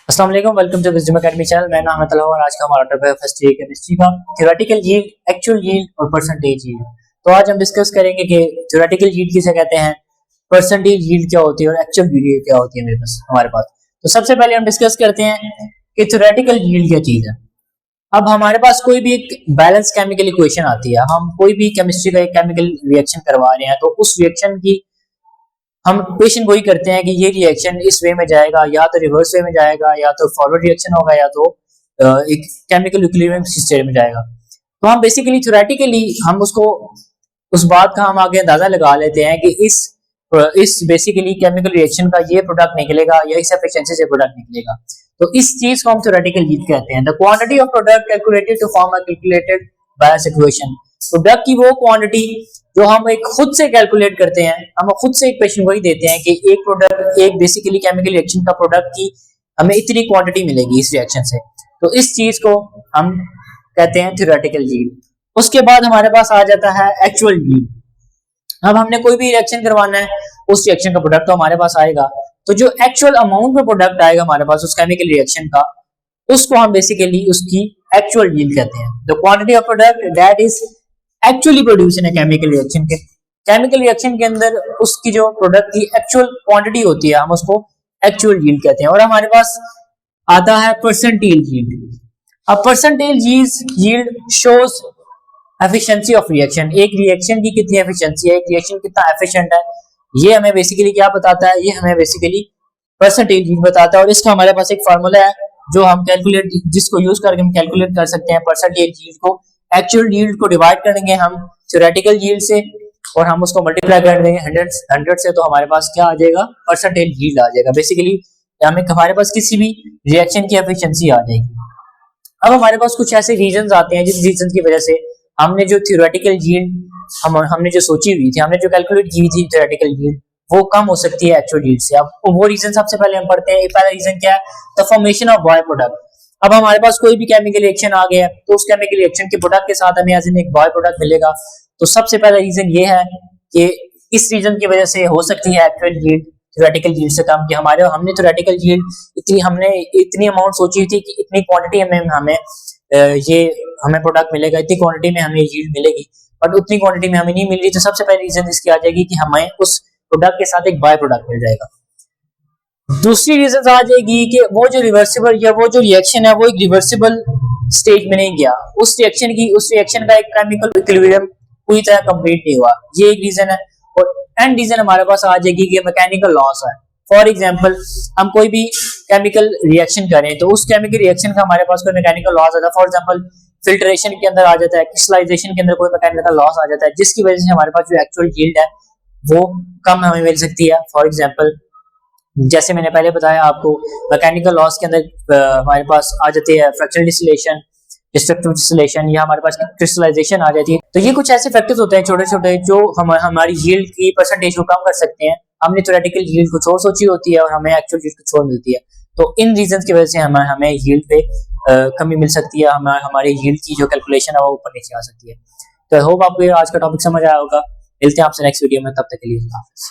अस्सलाम वालेकुम, welcome to Wisdom Academy channel. मैं नाम है और आज का हमारा टॉपिक है फर्स्ट ईयर केमिस्ट्री का थ्योरेटिकल यील्ड, एक्चुअल यील्ड और परसेंटेज यील्ड। तो आज हम डिस्कस करेंगे कि थ्योरेटिकल यील्ड किसे कहते हैं, परसेंटेज यील्ड क्या होती है और एक्चुअल यील्ड क्या होती है हमारे पास। तो सबसे पहले हम डिस्कस करते हैं कि थ्योरेटिकल यील्ड क्या चीज है। अब हमारे पास कोई भी एक बैलेंस केमिकल इक्वेशन आती है, हम कोई भी केमिस्ट्री का एक केमिकल रिएक्शन करवा रहे हैं, तो उस रिएक्शन की हम इक्वेशन वही करते हैं कि ये रिएक्शन इस वे में जाएगा, या तो रिवर्स वे में जाएगा, या तो फॉरवर्ड रिएक्शन होगा, या तो एक केमिकल इक्विलिब्रियम स्टेट में जाएगा। तो हम बेसिकली थ्योरेटिकली हम उसको उस बात का हम आगे अंदाजा लगा लेते हैं कि इस बेसिकली केमिकल रिएक्शन का ये प्रोडक्ट निकलेगा या इस एफिशिएंसी से प्रोडक्ट निकलेगा। तो इस चीज को हम थ्योरेटिकल यील्ड कहते हैं। The quantity of product calculated to form a calculated bias equation. Product की वो क्वांटिटी जो हम एक खुद से कैलकुलेट करते हैं, हम खुद से इक्वेशन वही देते हैं कि एक प्रोडक्ट, एक बेसिकली केमिकल रिएक्शन का प्रोडक्ट की हमें इतनी क्वांटिटी मिलेगी इस रिएक्शन से। तो इस चीज को हम कहते हैं थ्योरेटिकल यील्ड। उसके बाद हमारे पास आ जाता है एक्चुअल यील्ड। अब हमने कोई भी रिएक्शन करवाना है, उस रिएक्शन का प्रोडक्ट तो हमारे पास आएगा, तो जो एक्चुअल अमाउंट में प्रोडक्ट आएगा हमारे पास उस केमिकल रिएक्शन का, उसको हम बेसिकली उसकी एक्चुअल यील्ड कहते हैं। The quantity of product that is actually produce in chemical reaction के अंदर उसकी जो प्रोडक्ट की एक्चुअल क्वांटिटी होती है, हम उसको एक्चुअल यील्ड कहते हैं। और हमारे पास आता है परसेंटेज यील्ड। अब percentage yield shows efficiency of reaction. एक रिएक्शन की कितनी एफिशिएंसी है, एक रिएक्शन कितना एफिशिएंट है, ये हमें बेसिकली क्या बताता है, ये हमें बेसिकली परसेंटेज यील्ड बताता है। और इसका हमारे पास एक फार्मूला है जो हम जिसको यूज करके हम कैलकुलेट कर सकते हैं परसेंटेज यील्ड को। एक्चुअल यील्ड को डिवाइड करेंगे हम थ्योरेटिकल यील्ड से और हम उसको मल्टीप्लाई कर देंगे 100 से, तो हमारे पास क्या आ जाएगा, परसेंटेज यील्ड आ जाएगा। बेसिकली हमें हमारे पास किसी भी रिएक्शन की एफिशिएंसी आ जाएगी। अब हमारे पास कुछ ऐसे रीजंस आते हैं जिस रीजन की वजह से हमने जो थ्योरेटिकल यील्ड हमने जो सोची हुई थी, हमने जो कैलकुलेट की थी थ्योरेटिकल यील्ड, वो कम हो सकती है एक्चुअल यील्ड से। अब वो रीजन सबसे पहले हम पढ़ते हैं। पहला रीजन क्या है, the formation of by product. अब हमारे पास कोई भी केमिकल रिएक्शन आ गया, तो उस केमिकल रिएक्शन के प्रोडक्ट के साथ हमें एज एक बाय प्रोडक्ट मिलेगा। तो सबसे पहला रीजन ये है कि इस रीजन की वजह से हो सकती है एक्चुअल यील्ड थ्योरेटिकल यील्ड से कम, कि हमने थ्योरेटिकल यील्ड हमने इतनी अमाउंट सोची थी कि इतनी क्वांटिटी हमें हमें प्रोडक्ट मिलेगा, इतनी क्वांटिटी में हमें यील्ड मिलेगी, बट उतनी क्वांटिटी में हमें नहीं मिल रही। तो सबसे पहले रीजन इसकी आ जाएगी कि हमें उस प्रोडक्ट के साथ एक बाय प्रोडक्ट मिल जाएगा। दूसरी रीजन आ जाएगी कि वो जो रिवर्सिबल या वो जो रिएक्शन है वो एक रिवर्सिबल स्टेज में नहीं गया, उस रिएक्शन का एक केमिकल इक्विलिब्रियम पूरी तरह कंप्लीट नहीं हुआ, ये एक रीजन है। और एंड रीजन हमारे पास आ जाएगी कि मैकेनिकल लॉस है। फॉर एग्जांपल, हम कोई भी केमिकल रिएक्शन करें तो उस केमिकल रिएक्शन का हमारे पास कोई मैकेनिकल लॉस आता है। फॉर एग्जांपल, फिल्ट्रेशन के अंदर आ जाता है, क्रिस्टलाइजेशन के अंदर कोई मैकेनिकल लॉस आ जाता है, जिसकी वजह से हमारे पास जो एक्चुअल यील्ड है वो कम हमें मिल सकती है। फॉर एग्जांपल, जैसे मैंने पहले बताया आपको, मैकेनिकल लॉस के अंदर हमारे पास आ जाती है फ्रैक्चरल डिस्टिलेशन, डिस्ट्रक्टिव डिस्टिलेशन, या हमारे पास क्रिस्टलाइजेशन आ जाती है। तो ये कुछ ऐसे फैक्टर्स होते हैं छोटे छोटे जो हमारी यील्ड की परसेंटेज को कम कर सकते हैं। हमने थ्योरेटिकल यील्ड कुछ और सोची होती है और हमें एक्चुअल यील्ड कुछ और मिलती है। तो इन रीजंस की वजह से हमें यील्ड पे कमी मिल सकती है, हमारे यील्ड की जो कैलकुलेशन है वो ऊपर नीचे आ सकती है। तो आई होप आपको आज का टॉपिक समझ आया होगा। मिलते हैं आपसे नेक्स्ट वीडियो में, तब तक के लिए अल्लाह हाफिज़।